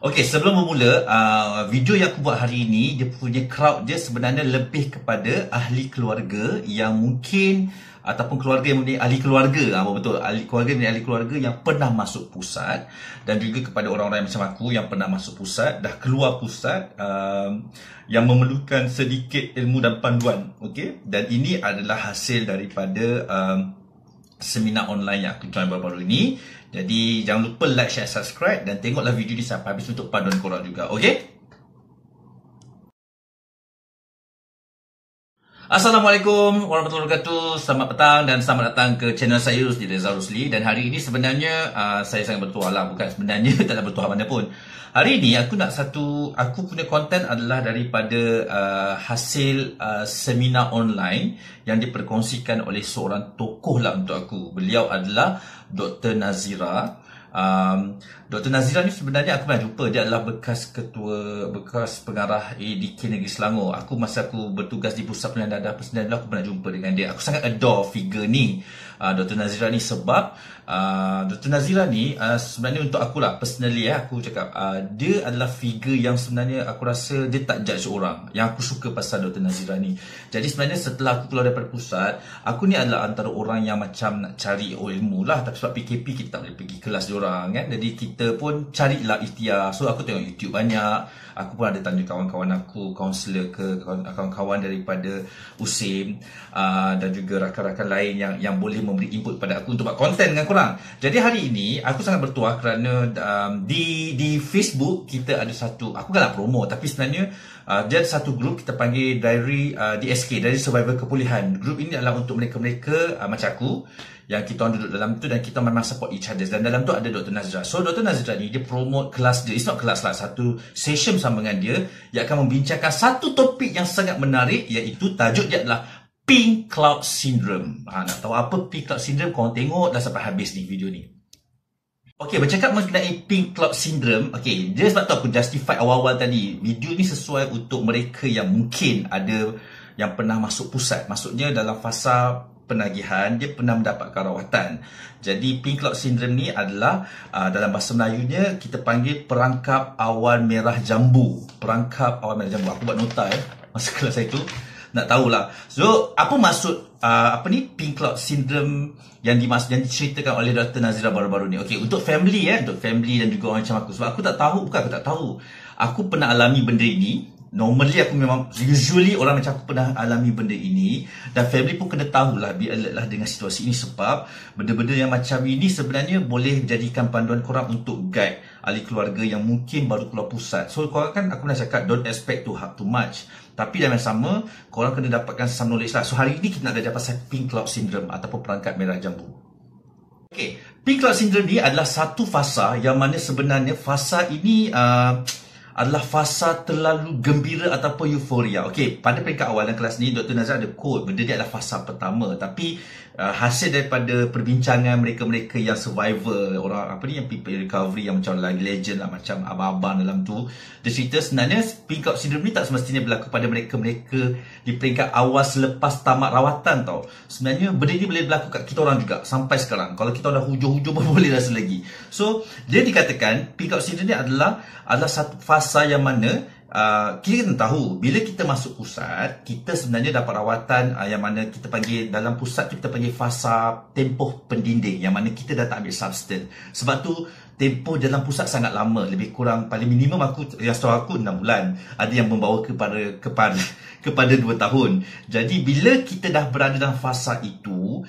Okey, sebelum bermula, video yang aku buat hari ini, dia punya crowd dia sebenarnya lebih kepada ahli keluarga yang mungkin ataupun keluarga yang mempunyai ahli keluarga, betul, ahli keluarga yang ahli keluarga yang pernah masuk pusat, dan juga kepada orang-orang yang macam aku yang pernah masuk pusat, dah keluar pusat, yang memerlukan sedikit ilmu dan panduan. Okey, dan ini adalah hasil daripada seminar online yang aku join baru-baru ini. Jadi jangan lupa like, share, subscribe dan tengoklah video ni sampai habis untuk panduan korang juga. Okey? Assalamualaikum warahmatullahi wabarakatuh. Selamat petang dan selamat datang ke channel saya Rusdi Rizal Rusli. Dan hari ini sebenarnya saya sangat bertuah lah. Bukan sebenarnya, tak ada bertuah mana pun. Hari ini aku punya konten adalah daripada hasil seminar online yang diperkongsikan oleh seorang tokoh lah untuk aku. Beliau adalah Dr. Nazira. Dr. Nazira ni sebenarnya aku pernah jumpa. Dia adalah bekas pengarah ADK Negeri Selangor. Masa aku bertugas di Pusat Pelayanan Dadah Persendirian, aku pernah jumpa dengan dia. Aku sangat adore figure ni, Dr. Nazira ni, sebab Dr. Nazira ni sebenarnya untuk aku lah, personally aku cakap, dia adalah figure yang sebenarnya aku rasa dia tak judge orang. Yang aku suka pasal Dr. Nazira ni. Jadi sebenarnya setelah aku keluar daripada pusat, aku ni adalah antara orang yang macam nak cari ilmu lah. Tapi sebab PKP kita tak boleh pergi kelas diorang kan. Jadi kita pun carilah ikhtiar. So aku tengok YouTube banyak. Aku pun ada tanya kawan-kawan aku, kaunselor ke kawan-kawan daripada USIM, dan juga rakan-rakan lain yang boleh memberi input pada aku untuk buat konten dengan korang. Jadi hari ini aku sangat bertuah kerana di Facebook kita ada satu, aku kan nak promo, tapi sebenarnya dia ada satu grup kita panggil Diary DSK, Diary Survivor Kepulihan. Grup ini adalah untuk mereka-mereka macam aku, yang kita orang duduk dalam tu dan kita memang support each other. Dan dalam tu ada Dr. Nazira. So Dr. Nazira ni dia promote kelas dia. It's not kelas lah, satu session sama dengan dia yang akan membincangkan satu topik yang sangat menarik, iaitu tajuk dia adalah Pink Cloud Syndrome. Nak tahu apa Pink Cloud Syndrome? Korang tengok dah sampai habis ni video ni. Okey, bercakap mengenai Pink Cloud Syndrome. Okey, dia sebab tu aku justify awal-awal tadi. Video ni sesuai untuk mereka yang mungkin ada yang pernah masuk pusat. Maksudnya dalam fasa penagihan, dia pernah mendapatkan rawatan. Jadi Pink Cloud Syndrome ni adalah dalam bahasa Melayunya kita panggil perangkap awan merah jambu. Perangkap awan merah jambu. Aku buat nota masa kelas saya tu, nak tahulah. So apa maksud Pink Cloud Syndrome yang diceritakan oleh Dr. Nazira baru-baru ni? Okey, untuk family untuk family dan juga orang macam aku. Sebab aku tak tahu. Aku pernah alami benda ini. Normally aku memang, usually orang macam aku pernah alami benda ini, dan family pun kena tahulah, be alert lah dengan situasi ini, sebab benda-benda yang macam ini sebenarnya boleh jadikan panduan korang untuk guide ahli keluarga yang mungkin baru keluar pusat. So korang kan, aku pernah cakap, don't expect too much, tapi dalam yang sama korang kena dapatkan some knowledge lah. So hari ini kita nak belajar pasal Pink Cloud Syndrome ataupun perangkap merah jambu. Okay, Pink Cloud Syndrome ni adalah satu fasa yang mana sebenarnya fasa ini adalah fasa terlalu gembira ataupun euforia. Okey, pada peringkat awal dalam kelas ni Dr. Nazira ada quote, benda dia adalah fasa pertama, tapi hasil daripada perbincangan mereka-mereka yang survivor, orang yang people recovery yang macam lagi legend lah, macam abang-abang dalam tu, dia cerita sebenarnya Pink Cloud Syndrome ni tak semestinya berlaku pada mereka-mereka di peringkat awal selepas tamat rawatan tau. Sebenarnya benda ni boleh berlaku kat kita orang juga sampai sekarang. Kalau kita dah hujung-hujung pun boleh rasa lagi. So dia dikatakan Pink Cloud Syndrome ni adalah satu fasa yang mana kita kena tahu, bila kita masuk pusat, kita sebenarnya dapat rawatan yang mana kita panggil, dalam pusat tu kita panggil fasa tempoh pendinding, yang mana kita dah tak ambil substance. Sebab tu tempoh dalam pusat sangat lama, lebih kurang paling minimum yang setahu aku 6 bulan. Ada yang membawa kepada 2 tahun. Jadi bila kita dah berada dalam fasa itu,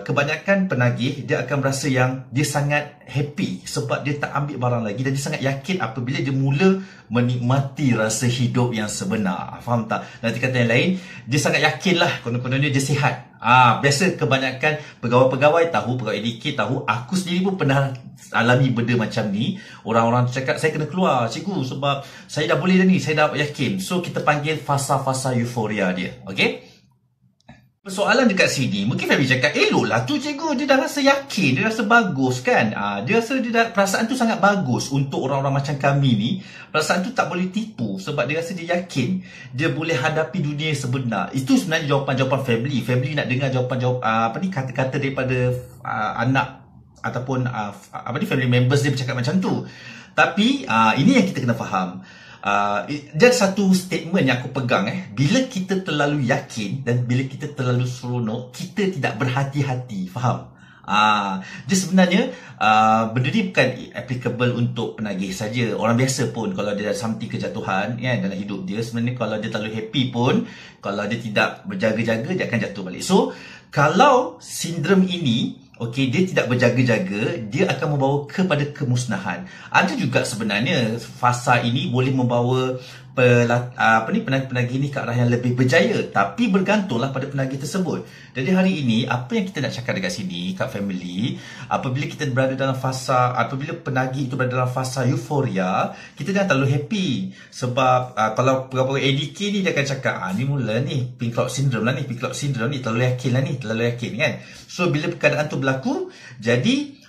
kebanyakan penagih dia akan merasa yang dia sangat happy sebab dia tak ambil barang lagi, dan dia sangat yakin apabila dia mula menikmati rasa hidup yang sebenar. Faham tak? Nanti kata yang lain, dia sangat yakin lah konon-kononnya dia sihat. Biasa kebanyakan pegawai-pegawai tahu, pegawai ADK tahu, aku sendiri pun pernah alami benda macam ni. Orang-orang cakap saya kena keluar cikgu sebab saya dah boleh dah ni, saya dah yakin. So kita panggil fasa-fasa euforia dia. Okey? Persoalan dekat sini, mungkin family cakap, elok lah tu cikgu, dia dah rasa yakin, dia rasa bagus kan. Dia rasa perasaan tu sangat bagus untuk orang-orang macam kami ni. Perasaan tu tak boleh tipu sebab dia rasa dia yakin dia boleh hadapi dunia yang sebenar. Itu sebenarnya jawapan-jawapan family. Family nak dengar jawapan-jawapan kata-kata daripada anak ataupun family members dia bercakap macam tu. Tapi ini yang kita kena faham. Dia satu statement yang aku pegang, bila kita terlalu yakin dan bila kita terlalu seronok, kita tidak berhati-hati. Faham? Dia sebenarnya benda ni bukan applicable untuk penagih saja. Orang biasa pun kalau dia ada something kejatuhan dalam hidup dia, sebenarnya kalau dia terlalu happy pun, kalau dia tidak berjaga-jaga, dia akan jatuh balik. So kalau sindrom ini dia tidak berjaga-jaga, dia akan membawa kepada kemusnahan. Ada juga sebenarnya fasa ini boleh membawa penagih ini ke arah yang lebih berjaya, tapi bergantunglah pada penagih tersebut. Jadi hari ini apa yang kita nak cakap dekat sini kat family, apabila kita berada dalam fasa, apabila penagih itu berada dalam fasa euforia, kita jangan terlalu happy. Sebab kalau pegawai ADK ni dia akan cakap, ni mula ni pink cloud syndrome lah ni, pink cloud syndrome ni, terlalu yakin kan. So bila keadaan tu berlaku, jadi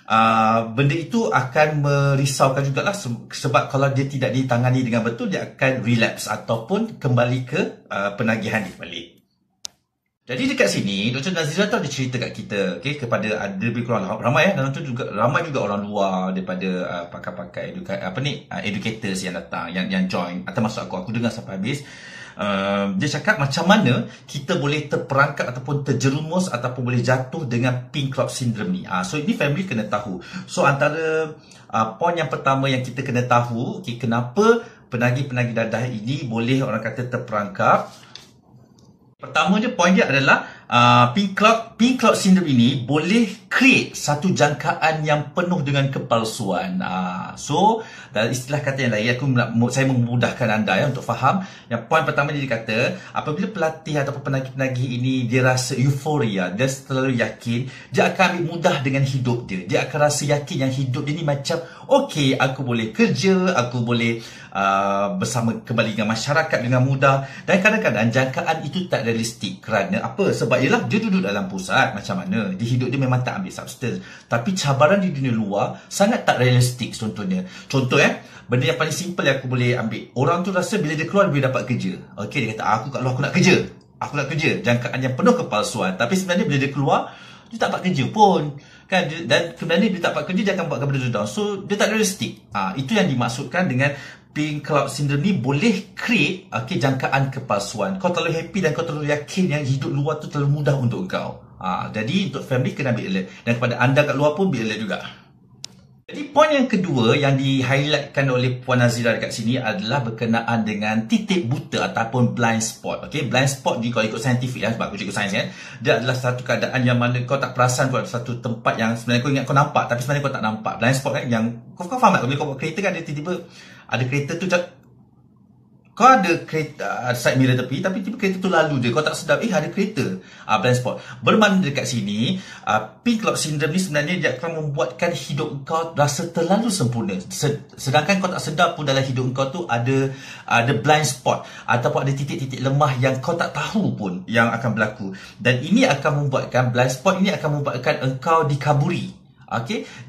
benda itu akan merisaukan jugalah, sebab kalau dia tidak ditangani dengan betul, dia akan relapse ataupun kembali ke penagihan dia balik. Jadi dekat sini Dr. Nazira tahu dia cerita kat kita, kepada ada lebih kurang ramai dalam tu juga, ramai juga orang luar daripada pakar-pakar educators yang datang, yang join atau masuk aku dengar sampai habis. Dia cakap macam mana kita boleh terperangkap ataupun terjerumus ataupun boleh jatuh dengan pink cloud syndrome ni. So ini family kena tahu. So antara poin yang pertama yang kita kena tahu, kenapa penagih-penagih dadah ini boleh orang kata terperangkap. Pertama je, poin dia adalah pink cloud syndrome ini boleh create satu jangkaan yang penuh dengan kepalsuan. So dalam istilah kata yang lain, saya memudahkan anda untuk faham. Yang poin pertama dia kata, apabila pelatih ataupun penagih-penagih ini dia rasa euforia, dia terlalu yakin, dia akan ambil mudah dengan hidup dia. Dia akan rasa yakin yang hidup dia ni macam aku boleh kerja, aku boleh bersama kembali dengan masyarakat dengan mudah. Dan kadang-kadang jangkaan itu tak realistik. Kerana apa? Sebab ialah dia duduk dalam pusat, macam mana di hidup dia memang tak ambil substance, tapi cabaran di dunia luar sangat tak realistik. Contoh benda yang paling simple yang aku boleh ambil, orang tu rasa bila dia keluar dia dapat kerja. Dia kata aku kat luar aku nak kerja, jangkaan yang penuh kepalsuan. Tapi sebenarnya bila dia keluar dia tak dapat kerja pun kan, dan sebenarnya dia tak dapat kerja, dia akan buat benda tu down. So dia tak realistik. Itu yang dimaksudkan dengan pink cloud syndrome ni boleh create jangkaan kepalsuan. Kau terlalu happy dan kau terlalu yakin yang hidup luar tu terlalu mudah untuk kau. Jadi untuk family kena ambil alert, dan kepada anda kat luar pun ambil alert juga. Jadi poin yang kedua yang di-highlightkan oleh Puan Nazira dekat sini adalah berkenaan dengan titik buta ataupun blind spot. Blind spot ni kalau ikut saintifik sebab aku cikgu sains kan, dia adalah satu keadaan yang mana kau tak perasan kau ada satu tempat yang sebenarnya kau ingat kau nampak tapi sebenarnya kau tak nampak. Blind spot kan, yang kau faham tak? Bila kau buat kereta kan, ada tiba-tiba ada kereta tu, kau ada kereta side mirror tepi, tapi tiba kereta tu lalu je, kau tak sedar ada kereta. Blind spot bermakna dekat sini pink cloud syndrome ni sebenarnya dia akan membuatkan hidup kau rasa terlalu sempurna, sedangkan kau tak sedar pun dalam hidup kau tu ada blind spot ataupun ada titik-titik lemah yang kau tak tahu pun yang akan berlaku. Dan ini akan membuatkan blind spot ini akan membuatkan engkau dikaburi.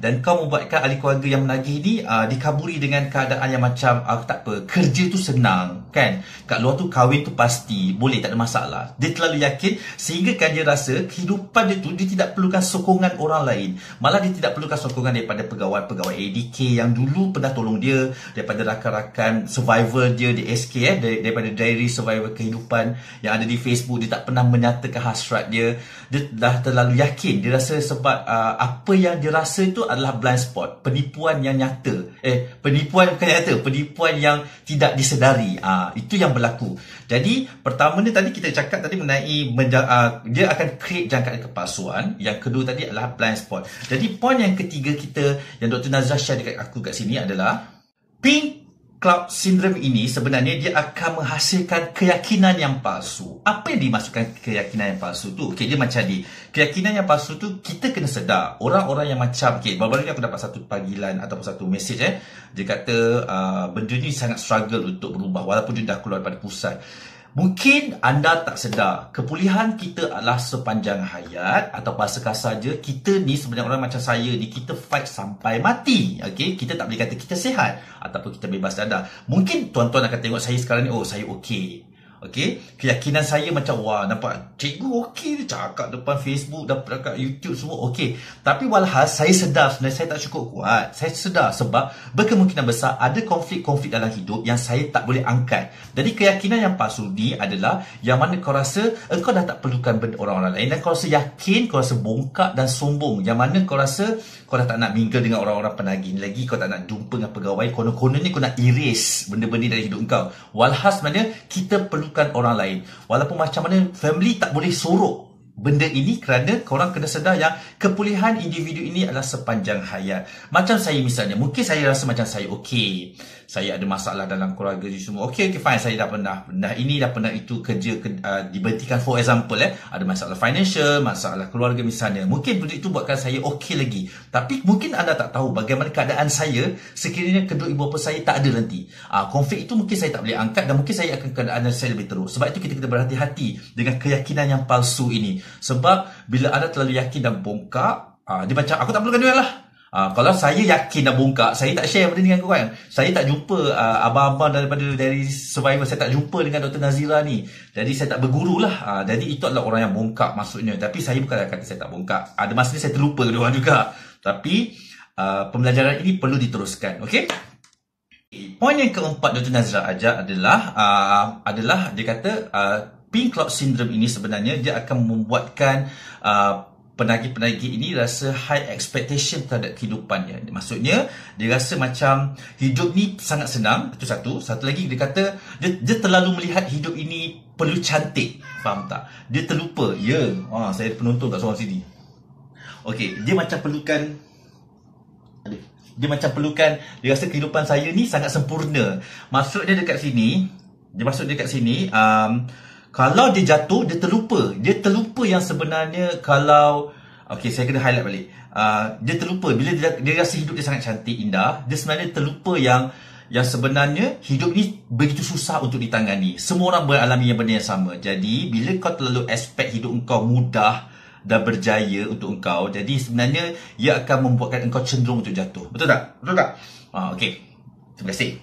Dan kau membuatkan ahli keluarga yang menagih ni dikaburi dengan keadaan yang macam tak apa, kerja tu senang kan, kat luar tu kahwin tu pasti boleh, tak ada masalah. Dia terlalu yakin sehingga kan dia rasa kehidupan dia tu dia tidak perlukan sokongan orang lain, malah dia tidak perlukan sokongan daripada pegawai ADK yang dulu pernah tolong dia, daripada rakan-rakan survivor dia di SK, daripada diary survivor kehidupan yang ada di Facebook. Dia tak pernah menyatakan hasrat dia. Dia dah terlalu yakin, dia rasa sebab apa yang dia rasa itu adalah blind spot, penipuan yang nyata. Penipuan bukan nyata, penipuan yang tidak disedari. Itu yang berlaku. Jadi pertama ni tadi kita cakap tadi mengenai dia akan create jangkaan kepalsuan. Yang kedua tadi adalah blind spot. Jadi poin yang ketiga kita yang Dr. Nazira share dekat aku kat sini adalah pink cloud syndrome ini sebenarnya dia akan menghasilkan keyakinan yang palsu. Apa yang dimaksudkan keyakinan yang palsu tu? Dia macam ni. Keyakinan yang palsu tu kita kena sedar. Orang-orang yang macam, baru-baru ni aku dapat satu panggilan ataupun satu message dia kata benda ni sangat struggle untuk berubah walaupun dia dah keluar daripada pusat. Mungkin anda tak sedar, kepulihan kita adalah sepanjang hayat, atau bahasa kasar je, kita ni sebenarnya orang macam saya ni, kita fight sampai mati. Kita tak boleh kata kita sihat ataupun kita bebas dada. Mungkin tuan-tuan akan tengok saya sekarang ni, saya okey. Okey, keyakinan saya macam wah, nampak cikgu okey dia cakap depan Facebook, dekat YouTube semua okey. Tapi walhas saya sedar sebenarnya saya tak cukup kuat. Saya sedar sebab berkemungkinan besar ada konflik-konflik dalam hidup yang saya tak boleh angkat. Jadi keyakinan yang palsu ni adalah yang mana kau rasa engkau dah tak perlukan orang-orang lain dan kau rasa yakin, kau rasa bongkak dan sombong. Yang mana kau rasa kau dah tak nak mingle dengan orang-orang penagih lagi, kau tak nak jumpa dengan pegawai, konon-kononnya kau nak erase benda-benda dari hidup kau. Walhas sebenarnya kita perlukan orang lain. Walaupun macam mana family tak boleh sorok benda ini kerana korang kena sedar yang kepulihan individu ini adalah sepanjang hayat. Macam saya misalnya, mungkin saya rasa macam saya okey, saya ada masalah dalam keluarga ni semua. Okey, fine, saya dah pernah ini, dah pernah itu, kerja diberhentikan for example ada masalah financial, masalah keluarga misalnya. Mungkin benda itu buatkan saya okey lagi. Tapi mungkin anda tak tahu bagaimana keadaan saya sekiranya kedua ibu bapa saya tak ada nanti. Konflik itu mungkin saya tak boleh angkat dan mungkin saya akan keadaan saya lebih teruk. Sebab itu kita kena berhati-hati dengan keyakinan yang palsu ini. Sebab bila anda terlalu yakin dan bongkak, dia macam aku tak perlukan dia lah. Kalau saya yakin dan bongkak, saya tak share benda ni dengan korang. Saya tak jumpa abang-abang dari Survivor, saya tak jumpa dengan Dr. Nazira ni. Jadi saya tak berguru lah. Jadi itu adalah orang yang bongkak maksudnya. Tapi saya bukan kata saya tak bongkak. Ada masa ni saya terlupa kedua orang juga. Tapi pembelajaran ini perlu diteruskan. Okey? Poin yang keempat Dr. Nazira ajar adalah dia kata Pink Cloud Syndrome ini sebenarnya dia akan membuatkan penagih-penagih ini rasa high expectation terhadap kehidupannya. Maksudnya dia rasa macam hidup ni sangat senang, itu satu. Satu lagi dia kata dia terlalu melihat hidup ini perlu cantik. Faham tak? Dia terlupa. Saya ada penonton kat seorang sini. Okey, dia macam perlukan dia rasa kehidupan saya ni sangat sempurna. Maksudnya dekat sini, kalau dia jatuh, dia terlupa. Dia terlupa yang sebenarnya kalau... Okey, saya kena highlight balik. Dia terlupa. Bila dia rasa hidup dia sangat cantik, indah, dia sebenarnya terlupa yang sebenarnya hidup ni begitu susah untuk ditangani. Semua orang mengalami yang benda yang sama. Jadi, bila kau terlalu expect hidup engkau mudah dan berjaya untuk engkau, jadi sebenarnya ia akan membuatkan engkau cenderung untuk jatuh. Betul tak? Okey. Terima kasih.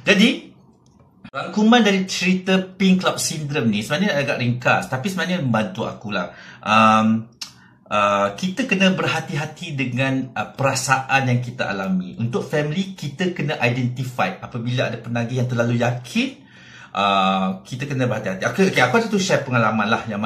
Jadi, rangkuman dari cerita Pink Cloud Syndrome ni sebenarnya agak ringkas, tapi sebenarnya membantu akulah. Kita kena berhati-hati dengan perasaan yang kita alami. Untuk family, kita kena identify apabila ada penagih yang terlalu yakin. Kita kena berhati-hati. Aku ada tu share pengalaman lah yang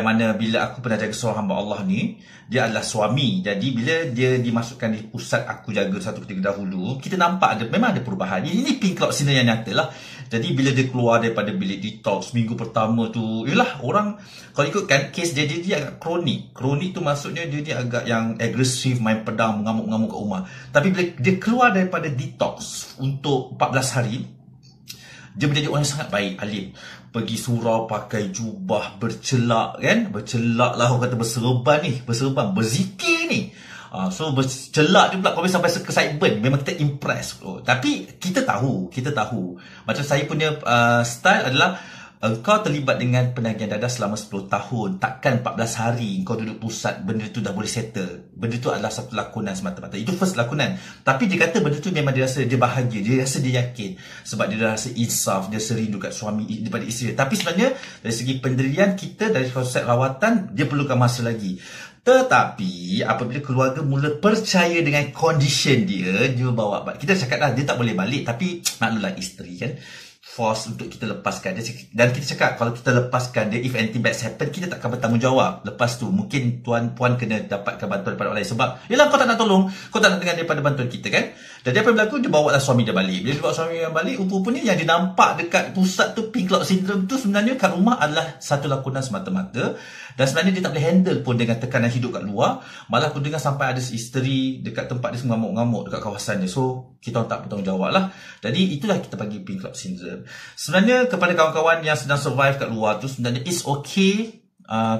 mana bila aku pernah jaga seorang hamba Allah ni, dia adalah suami. Jadi bila dia dimasukkan di pusat aku jaga satu ketika dahulu, kita nampak memang ada perubahan. Ini Pink Cloud Syndrome yang nyata lah. Jadi bila dia keluar daripada bilik detox minggu pertama tu, yalah, orang kalau ikutkan kes dia agak kronik. Kronik tu maksudnya dia agak yang agresif, main pedang, mengamuk-ngamuk kat rumah. Tapi bila dia keluar daripada detox untuk 14 hari, dia menjadi orang yang sangat baik, alim. Pergi surau pakai jubah, bercelak kan? Bercelak lah, orang kata berserban, berzikir ni. So bercelak dia pula kau sampai ke sideburn. Memang kita impress. Tapi kita tahu. Macam saya punya style adalah engkau terlibat dengan penagihan dadah selama 10 tahun. Takkan 14 hari kau duduk pusat, benda tu dah boleh settle. Benda tu adalah satu lakonan semata-mata. Itu first lakonan. Tapi dia kata benda tu memang dia rasa dia bahagia. Dia rasa dia yakin. Sebab dia dah rasa insaf. Dia serindu kat suami daripada isteri. Tapi sebenarnya dari segi pendirian kita, dari konsep rawatan, dia perlukan masa lagi. Tetapi apabila keluarga mula percaya dengan condition dia bawa. Kita cakap dah dia tak boleh balik. Tapi maklumlah isteri kan, force untuk kita lepaskan dia. Dan kita cakap kalau kita lepaskan dia, if anything bad happen, kita tak akan bertanggungjawab. Lepas tu mungkin puan kena dapatkan bantuan daripada orang lain. Sebab yelah, kau tak nak tolong, kau tak nak dengar daripada bantuan kita kan. Jadi apa yang berlaku, dia bawa lah suami dia balik. Bila dia bawa suami dia balik, rupa-rupanya yang dia nampak dekat pusat tu, Pink Cloud Syndrome tu, sebenarnya kat rumah adalah satu lakonan semata-mata. Dan sebenarnya dia tak boleh handle pun dengan tekanan hidup kat luar. Malah aku dengar sampai ada isteri dekat tempat dia mengamuk-ngamuk dekat kawasan dia. So kita orang tak bertanggungjawab lah. Jadi itulah kita panggil Pink Cloud Syndrome. Sebenarnya kepada kawan-kawan yang sedang survive kat luar tu, sebenarnya it's okay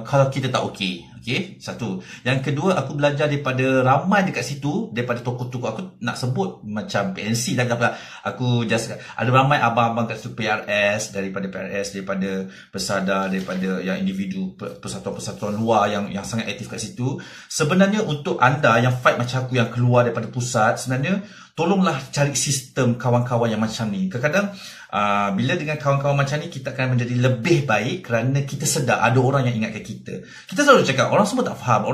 kalau kita tak okay. Okey, satu. Yang kedua, aku belajar daripada ramai dekat situ, daripada tokoh-tokoh. Aku nak sebut macam PNC lah, aku just ada ramai abang-abang kat situ, PRS, daripada Persada, daripada yang individu persatuan-persatuan luar yang sangat aktif kat situ. Sebenarnya untuk anda yang fight macam aku, yang keluar daripada pusat, sebenarnya tolonglah cari sistem kawan-kawan yang macam ni. Kadang-kadang bila dengan kawan-kawan macam ni, kita akan menjadi lebih baik kerana kita sedar ada orang yang ingatkan kita. Kita selalu cakap, orang semua tak faham,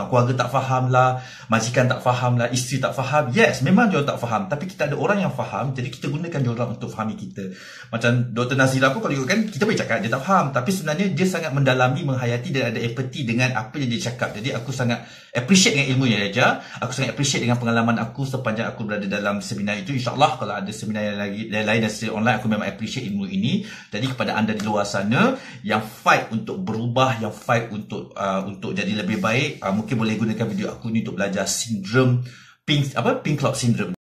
keluarga tak faham lah, majikan tak faham lah, isteri tak faham. Yes, memang dia tak faham, tapi kita ada orang yang faham, jadi kita gunakan dia orang untuk fahami kita. Macam Dr. Nazira aku, kalau ikutkan, kita boleh cakap dia tak faham, tapi sebenarnya dia sangat mendalami, menghayati dan ada empathy dengan apa yang dia cakap. Jadi aku sangat appreciate dengan ilmu yang dia ajar, aku sangat appreciate dengan pengalaman aku sepanjang aku berada dalam seminar itu. InsyaAllah kalau ada seminar yang lain dan secara online, aku memang appreciate ilmu ini. Jadi kepada anda di luar sana yang fight untuk berubah, yang fight untuk jadi lebih baik, mungkin boleh gunakan video aku ni untuk belajar sindrom pink cloud syndrome.